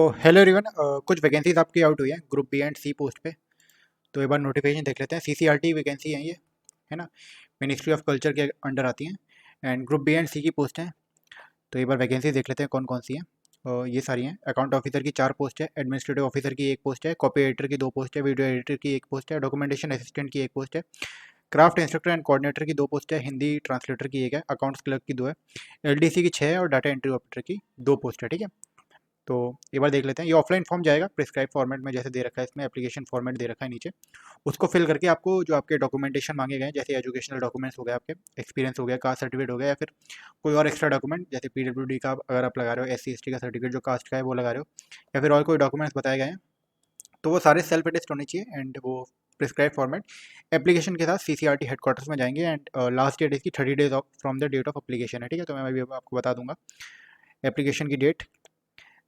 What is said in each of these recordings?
Hello everyone, कुछ vacancies आपकी out हुई हैं group B and C post पे। तो एक बार नोटिफिकेशन देख लेते हैं। सीसीआरटी वैकेंसी है ये, है ना। मिनिस्ट्री ऑफ कल्चर के अंडर आती हैं एंड ग्रुप बी एंड सी की पोस्ट हैं। तो एक बार वैकेंसी देख लेते हैं कौन कौन सी हैं। और ये सारी हैं। अकाउंट ऑफिसर की 4 पोस्ट है, एडमिनिस्ट्रेटिव ऑफिसर की 1 पोस्ट है, कॉपी एडिटर की 2 पोस्ट है, वीडियो एडिटर की 1 पोस्ट है, डॉक्यूमेंटेशन असिस्टेंट की 1 पोस्ट है, क्राफ्ट इंस्ट्रक्टर एंड कोऑर्डिनेटर की 2 पोस्ट है, हिंदी ट्रांसलेटर की 1 है, अकाउंट्स क्लर्क की 2 है, एलडीसी की 6 है और डाटा एंट्री ऑपरेटर की 2 पोस्ट है। ठीक है, तो एक बार देख लेते हैं। ये ऑफलाइन फॉर्म जाएगा प्रिस्क्राइब फॉर्मेट में, जैसे दे रखा है इसमें एप्लीकेशन फॉर्मेट दे रखा है नीचे। उसको फिल करके आपको जो आपके डॉक्यूमेंटेशन मांगे गए हैं, जैसे एजुकेशनल डॉक्यूमेंट्स हो गए, आपके एक्सपीरियंस हो गया, कास्ट सर्टिफिकेट हो गया, या फिर कोई और एक्स्ट्रा डॉक्यूमेंट जैसे पीडब्ल्यूडी का अगर आप लगा रहे हो, एससी एसटी का सर्टिफिकेट जो कास्ट का है वो लगा रहे हो, या फिर और कोई डॉक्यूमेंट्स बताए गए हैं, तो वो सारे सेल्फ अटेस्ट होने चाहिए एंड वो प्रिस्क्राइब फॉर्मेट एप्लीकेशन के साथ सीसीआरटी हेडक्वार्टर्स में जाएंगे एंड लास्ट डेट इसकी 30 days from the date of application है। ठीक है, तो मैं अभी आपको बता दूंगा एप्लीकेशन की डेट।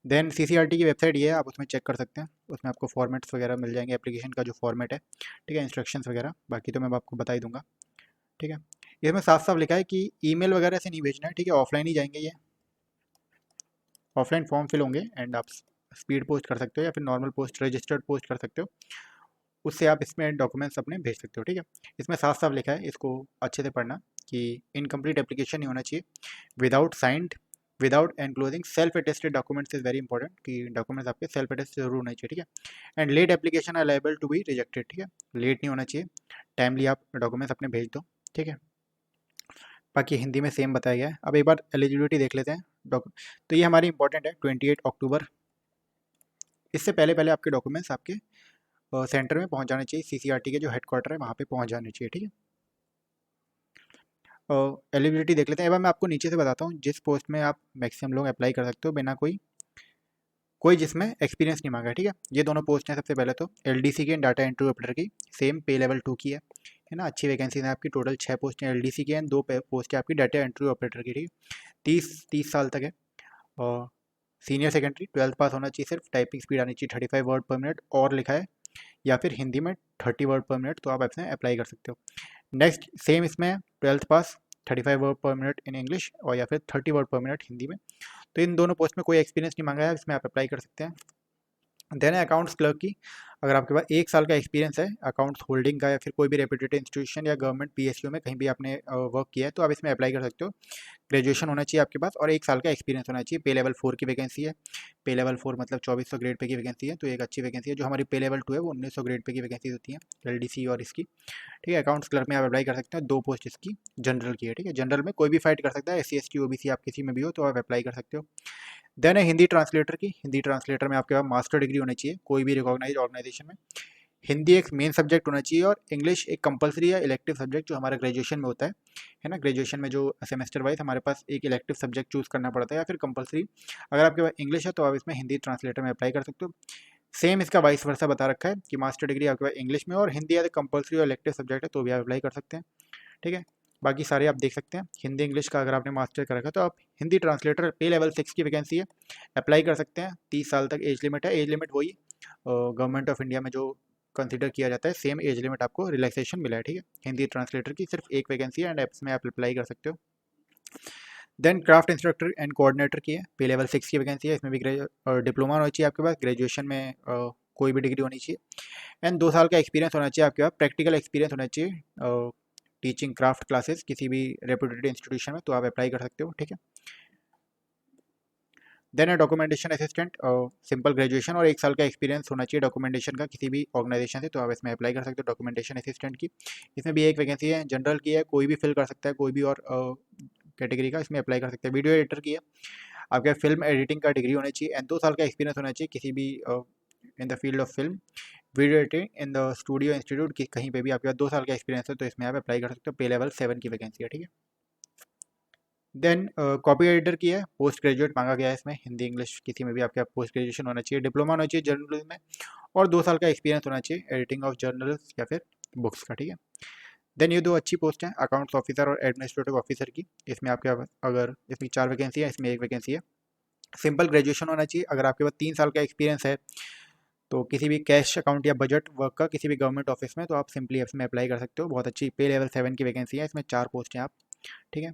देन सीसीआरटी की वेबसाइट ये है, आप उसमें चेक कर सकते हैं। उसमें आपको फॉर्मेट्स वगैरह मिल जाएंगे, एप्लीकेशन का जो फॉर्मेट है, ठीक है, इंस्ट्रक्शंस वगैरह, बाकी तो मैं आपको बता ही दूंगा। ठीक है, इसमें साफ साफ लिखा है कि ईमेल वगैरह से नहीं भेजना है। ठीक है, ऑफलाइन ही जाएंगे ये, ऑफलाइन फॉर्म फिल होंगे एंड आप स्पीड पोस्ट कर सकते हो या फिर नॉर्मल पोस्ट रजिस्टर्ड पोस्ट कर सकते हो, उससे आप इसमें डॉक्यूमेंट्स अपने भेज सकते हो। ठीक है, इसमें साफ साफ लिखा है, इसको अच्छे से पढ़ना, कि इनकम्प्लीट एप्लीकेशन नहीं होना चाहिए without signed, without enclosing self attested documents is very important, कि डॉक्यूमेंट्स आपके सेल्फ अटेस्ट जरूर होने चाहिए। ठीक है, and late application are liable to be rejected. ठीक है, लेट नहीं होना चाहिए, टाइमली आप डॉक्यूमेंट्स अपने भेज दो। ठीक है, बाकी हिंदी में सेम बताया गया है। अब एक बार एलिजिबिलिटी देख लेते हैं। तो ये हमारी इंपॉर्टेंट है 28 अक्टूबर, इससे पहले पहले आपके डॉक्यूमेंट्स आपके सेंटर में पहुंच जाने चाहिए, सीसीआरटी के जो हेडक्वार्टर है वहाँ पे पहुंच जाने चाहिए। ठीक है, एलिजिबिलिटी देख लेते हैं। एक बार मैं आपको नीचे से बताता हूँ जिस पोस्ट में आप मैक्सिमम लोग अप्लाई कर सकते हो बिना कोई कोई जिसमें एक्सपीरियंस नहीं मांगा है। ठीक है, ये दोनों पोस्ट हैं। सबसे पहले तो एलडीसी की डाटा एंट्री ऑपरेटर की, सेम पे लेवल 2 की है ना। अच्छी वैकेंसीज है आपकी, टोटल 6 पोस्ट हैं एलडीसी की एंड 2 पोस्ट है आपकी डाटा एंट्री ऑपरेटर की। ठीक है, 30 साल तक है और सीनियर सेकेंडरी 12th पास होना चाहिए, सिर्फ टाइपिंग स्पीड आनी चाहिए 35 वर्ड पर मिनट और लिखा है, या फिर हिंदी में 30 वर्ड पर मिनट, तो आप इसमें अप्लाई कर सकते हो। नेक्स्ट सेम इसमें 12th पास 35 वर्ड पर मिनट इन इंग्लिश और या फिर 30 वर्ड पर मिनट हिंदी में। तो इन दोनों पोस्ट में कोई एक्सपीरियंस नहीं मांगा है, इसमें आप अप्लाई कर सकते हैं। देन है अकाउंट्स क्लर्क की, अगर आपके पास 1 साल का एक्सपीरियंस है अकाउंट्स होल्डिंग का, या फिर कोई भी रेपुटेड इंस्टीट्यूशन या गवर्नमेंट पीएसयू में कहीं भी आपने वर्क किया है, तो आप इसमें अप्लाई कर सकते हो। ग्रेजुएशन होना चाहिए आपके पास और 1 साल का एक्सपीरियंस होना चाहिए। पे लेवल 4 की वैकेंसी है। पे लेवल 4 मतलब 2400 ग्रेड पे की वैकेंसी है, तो एक अच्छी वैकेंसी है। जो हमारी पे लेवल 2 है वो 1900 ग्रेड पे की वैकेंसी होती है, एलडीसी और इसकी। ठीक है, अकाउंट्स क्लर्क में आप अप्लाई कर सकते हैं। 2 पोस्ट इसकी जनरल की है। ठीक है, जनरल में कोई भी फाइट कर सकता है, एससी एसटी ओबीसी आप किसी में भी हो तो आप अप्लाई कर सकते हो। देन है हिंदी ट्रांसलेटर की, हिंदी ट्रांसलेटर में आपके पास मास्टर डिग्री होनी चाहिए कोई भी रिकॉग्नाइज ऑर्गेनाइजेशन में। हिंदी एक मेन सब्जेक्ट होना चाहिए और इंग्लिश एक कंपलसरी या इलेक्टिव सब्जेक्ट जो हमारा ग्रेजुएशन में होता है ना। ग्रेजुएशन में जो सेमेस्टर वाइज हमारे पास एक इलेक्टिव सब्जेक्ट चूज करना पड़ता है या फिर कंपलसरी, अगर आपके पास इंग्लिश है तो आप इसमें हिंदी ट्रांसलेटर में अप्लाई कर सकते हो। सेम इसका वाइस वर्सा बता रखा है कि मास्टर डिग्री आपके पास इंग्लिश में और हिंदी या कंपलसरी और इलेक्टिव सब्जेक्ट है तो भी आप अप्लाई कर सकते हैं। ठीक है, बाकी सारे आप देख सकते हैं। हिंदी इंग्लिश का अगर आपने मास्टर कर रखा है तो आप हिंदी ट्रांसलेटर पे लेवल 6 की वैकेंसी है, अप्लाई कर सकते हैं। 30 साल तक एज लिमिट है, एज लिमिट वही गवर्नमेंट ऑफ इंडिया में जो कंसिडर किया जाता है, सेम एज लिमिट आपको रिलैक्सेशन मिला है। ठीक है, हिंदी ट्रांसलेटर की सिर्फ एक वैकेंसी है एंड इसमें आप अप्लाई कर सकते हो। Then craft instructor and coordinator की है, पे लेवल 6 की वैकेंसी है। इसमें भी डिप्लोमा होना चाहिए आपके पास, ग्रेजुएशन में कोई भी डिग्री होनी चाहिए एंड 2 साल का एक्सपीरियंस होना चाहिए आपके पास, प्रैक्टिकल एक्सपीरियंस होना चाहिए टीचिंग क्राफ्ट क्लासेस किसी भी रेपुटेड इंस्टीट्यूशन में, तो आप अप्लाई कर सकते हो। ठीक है, देन है डॉक्यूमेंटेशन असिस्टेंट, सिंपल ग्रेजुएशन और 1 साल का एक्सपीरियंस होना चाहिए डॉक्यूमेंटेशन का किसी भी ऑर्गेनाइजेशन से, तो आप इसमें अप्लाई कर सकते हो डॉक्यूमेंटेशन असिस्टेंट की। इसमें भी एक वैकेंसी है, जनरल की है, कोई भी फिल कर सकता है, कोई भी और कैटेगरी का इसमें अप्लाई कर सकते हैं। वीडियो एडिटर की है, आपके फिल्म एडिटिंग का डिग्री होना चाहिए एंड 2 साल का एक्सपीरियंस होना चाहिए किसी भी in the field of film video editing in the studio institute की, कहीं पे भी आपके पास 2 साल का एक्सपीरियंस है तो इसमें आप अप्लाई कर सकते हो। पे लेवल 7 की वैकेंसी है। ठीक है, देन कॉपी एडिटर की है, पोस्ट ग्रेजुएट मांगा गया है इसमें, हिंदी इंग्लिश किसी में भी आपके पोस्ट ग्रेजुएशन होना चाहिए, डिप्लोमा होना चाहिए जर्नलिज्म में और 2 साल का एक्सपीरियंस होना चाहिए एडिटिंग ऑफ जर्नल्स या फिर बुक्स का। ठीक है, देन ये 2 अच्छी पोस्ट हैं अकाउंट्स ऑफिसर और एडमिनिस्ट्रेटिव ऑफिसर की। इसमें आपके अगर इसमें 4 वैकेंसी है, इसमें 1 वैकेंसी है। सिंपल ग्रेजुएशन होना चाहिए, अगर आपके पास 3 साल का एक्सपीरियंस है तो किसी भी कैश अकाउंट या बजट वर्क का किसी भी गवर्नमेंट ऑफिस में, तो आप सिंपली इसमें अप्लाई कर सकते हो। बहुत अच्छी पे लेवल 7 की वैकेंसी है, इसमें 4 पोस्ट हैं आप। ठीक है,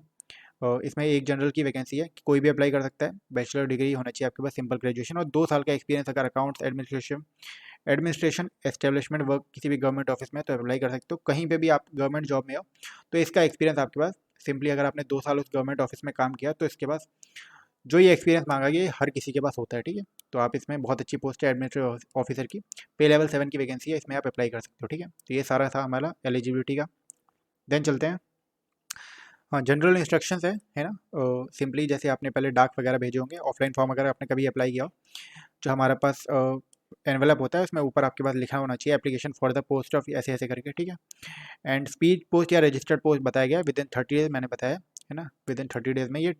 इसमें एक जनरल की वैकेंसी है कि कोई भी अप्लाई कर सकता है, बैचलर डिग्री होना चाहिए आपके पास, सिंपल ग्रेजुएशन और 2 साल का एक्सपीरियंस अगर अकाउंट्स एडमिनिस्ट्रेशन एस्टेब्लिशमेंट वर्क किसी भी गवर्नमेंट ऑफिस में तो अप्लाई कर सकते हो। कहीं पे भी आप गवर्नमेंट जॉब में हो तो इसका एक्सपीरियंस आपके पास, सिंपली अगर आपने 2 साल उस गवर्नमेंट ऑफिस में काम किया तो इसके पास जो ये एक्सपीरियंस मांगा गया ये हर किसी के पास होता है, ठीक है। तो आप इसमें बहुत अच्छी पोस्ट है एडमिनिस्ट्रेटिव ऑफिसर की, पे लेवल 7 की वैकेंसी है, इसमें आप अप्लाई कर सकते हो, ठीक है। तो ये सारा था हमारा एलिजिबिलिटी का। देन चलते हैं, हाँ जनरल इंस्ट्रक्शंस है ना। सिंपली जैसे आपने पहले डाक वगैरह भेजे होंगे, ऑफलाइन फॉर्म अगर आपने कभी अप्लाई किया हो, जो हमारे पास एनवेलप होता है उसमें ऊपर आपके पास लिखा होना चाहिए application for the post of ऐसे ऐसे करके, ठीक है। एंड स्पीड पोस्ट या रजिस्टर्ड पोस्ट बताया गया विद इन 30 डेज, मैंने बताया है ना, विद इन 30 डेज में ये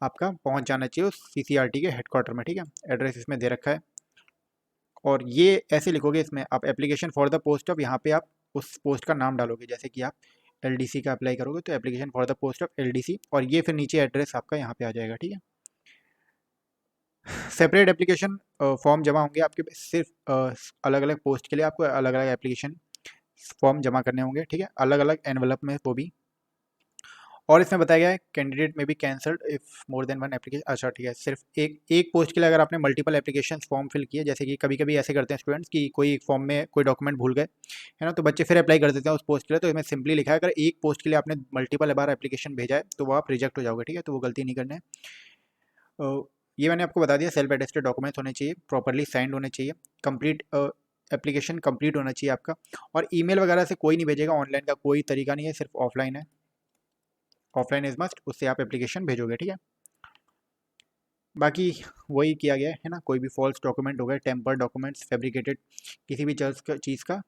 आपका पहुंच जाना चाहिए उस CCRT के हेडक्वार्टर में, ठीक है। एड्रेस इसमें दे रखा है और ये ऐसे लिखोगे इसमें आप application for the post of, यहाँ पे आप उस पोस्ट का नाम डालोगे, जैसे कि आप LDC का अप्लाई करोगे तो application for the post of LDC, और ये फिर नीचे एड्रेस आपका यहाँ पे आ जाएगा, ठीक है। सेपरेट एप्लीकेशन फॉर्म जमा होंगे आपके, सिर्फ अलग अलग पोस्ट के लिए आपको अलग अलग एप्लीकेशन फॉर्म जमा करने होंगे, ठीक है, अलग अलग एनवलप में वो भी। और इसमें बताया गया है कैंडिडेट में भी cancelled if more than 1 application, अच्छा ठीक है, सिर्फ एक पोस्ट के लिए अगर आपने मल्टीपल एप्लीकेशन फॉर्म फिल किए, जैसे कि कभी कभी ऐसे करते हैं स्टूडेंट्स कि कोई एक फॉर्म में कोई डॉक्यूमेंट भूल गए है ना, तो बच्चे फिर अप्लाई कर देते हैं उस पोस्ट के लिए। तो इसमें सिंपली लिखा है अगर एक पोस्ट के लिए आपने मल्टीपल बार एप्लीकेशन भेजा है तो वो आप रिजेक्ट हो जाओगे, ठीक है, तो वो गलती नहीं करना है। ये मैंने आपको बता दिया, सेल्फ अटेस्टेड डॉक्यूमेंट्स होने चाहिए, प्रॉपरली साइंड होने चाहिए, कंप्लीट एप्लीकेशन कंप्लीट होना चाहिए आपका, और ईमेल वगैरह से कोई नहीं भेजेगा, ऑनलाइन का कोई तरीका नहीं है, सिर्फ ऑफलाइन है, ऑफलाइन इज मस्ट, उससे आप एप्लीकेशन भेजोगे, ठीक है। बाकी वही किया गया है ना, कोई भी फॉल्स डॉक्यूमेंट हो गए, टेम्पर डॉक्यूमेंट्स, फैब्रिकेटेड किसी भी चीज़ का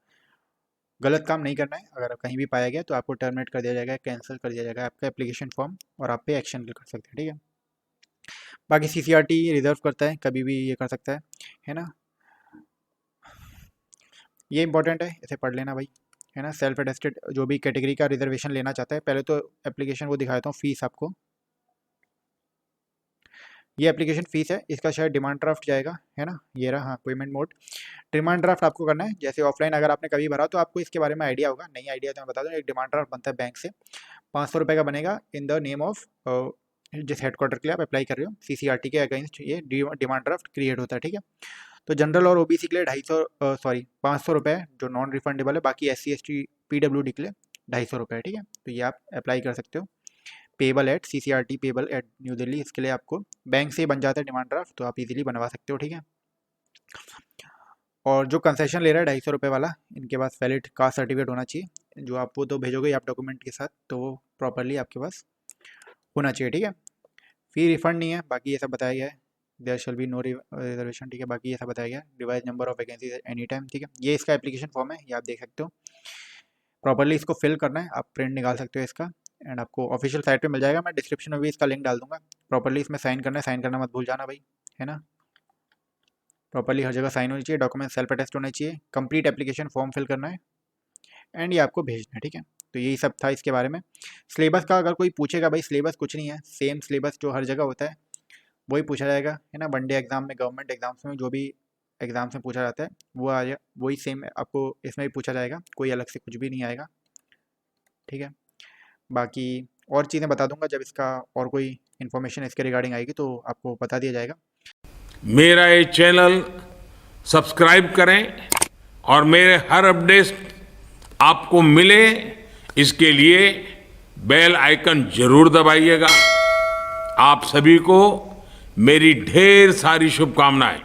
गलत काम नहीं करना है, अगर कहीं भी पाया गया तो आपको टर्मिनेट कर दिया जाएगा, कैंसिल कर दिया जाएगा आपका एप्लीकेशन फॉर्म, और आप पे एक्शन कर सकते हैं, ठीक है। बाकी CCRT रिजर्व करता है, कभी भी ये कर सकता है ना, ये इंपॉर्टेंट है, इसे पढ़ लेना भाई, है ना। सेल्फ अटेस्टेड जो भी कैटेगरी का रिजर्वेशन लेना चाहता है, पहले तो एप्लीकेशन वो दिखाता हूँ फीस आपको, ये एप्लीकेशन फीस है, इसका शायद डिमांड ड्राफ्ट जाएगा, है ना, ये रहा, हाँ पेमेंट मोड, डिमांड ड्राफ्ट आपको करना है, जैसे ऑफलाइन अगर आपने कभी भरा तो आपको इसके बारे में आइडिया होगा, नहीं आइडिया तो मैं बता दूँ, एक डिमांड ड्राफ्ट बनता है बैंक से, 500 रुपये का बनेगा, इन द नेम ऑफ जिस हेडक्वार्टर के लिए आप अप्लाई कर रहे हो, CCRT के अगेंस्ट ये डिमांड ड्राफ्ट क्रिएट होता है, ठीक है। तो जनरल और OBC के लिए 500 रुपये जो नॉन रिफंडेबल है, बाकी SC ST PWD के लिए 250 रुपये, ठीक है। तो ये आप अप्लाई कर सकते हो, payable eight CCRT payable eight new Delhi, इसके लिए आपको बैंक से बन जाता है डिमांड ड्राफ्ट, तो आप इजीली बनवा सकते हो, ठीक है। और जो कंसेशन ले रहा है 250 रुपये वाला, इनके पास वैलिड कास्ट सर्टिफिकेट होना चाहिए, जो आप वो तो भेजोगे आप डॉक्यूमेंट के साथ, तो वो प्रॉपरली आपके पास होना चाहिए, ठीक है। फी रिफंड नहीं है, बाकी ये सब बताया गया है, there shall be no reservation, ठीक है, बाकी ये सब बताया गया, revise number of vacancy any time, ठीक है। ये इसका एप्लीकेशन फॉर्म है, ये आप देख सकते हो, प्रॉपरली इसको फिल करना है, आप प्रिंट निकाल सकते हो इसका, एंड आपको ऑफिशियल साइट पे मिल जाएगा, मैं डिस्क्रिप्शन में भी इसका लिंक डाल दूंगा। प्रॉपरली इसमें साइन करना है, साइन करना मत भूल जाना भाई, है ना, प्रॉपरली हर जगह साइन होनी चाहिए, डॉक्यूमेंट सेल्फ अटेस्ट होने चाहिए, कंप्लीट एप्लीकेशन फॉर्म फिल करना है, एंड ये आपको भेजना है, ठीक है। तो यही सब था इसके बारे में। सिलेबस का अगर कोई पूछेगा भाई, सिलेबस कुछ नहीं है, सेम सिलेबस जो हर जगह होता है वही पूछा जाएगा, है ना। वनडे एग्जाम में, गवर्नमेंट एग्जाम्स में जो भी एग्जाम्स में पूछा जाता है वो आ जाए, वही सेम आपको इसमें भी पूछा जाएगा, कोई अलग से कुछ भी नहीं आएगा, ठीक है। बाकी और चीज़ें बता दूंगा जब इसका और कोई इन्फॉर्मेशन इसके रिगार्डिंग आएगी तो आपको बता दिया जाएगा। मेरा ये चैनल सब्सक्राइब करें और मेरे हर अपडेट आपको मिले, इसके लिए बेल आइकन जरूर दबाइएगा। आप सभी को मेरी ढेर सारी शुभकामनाएं।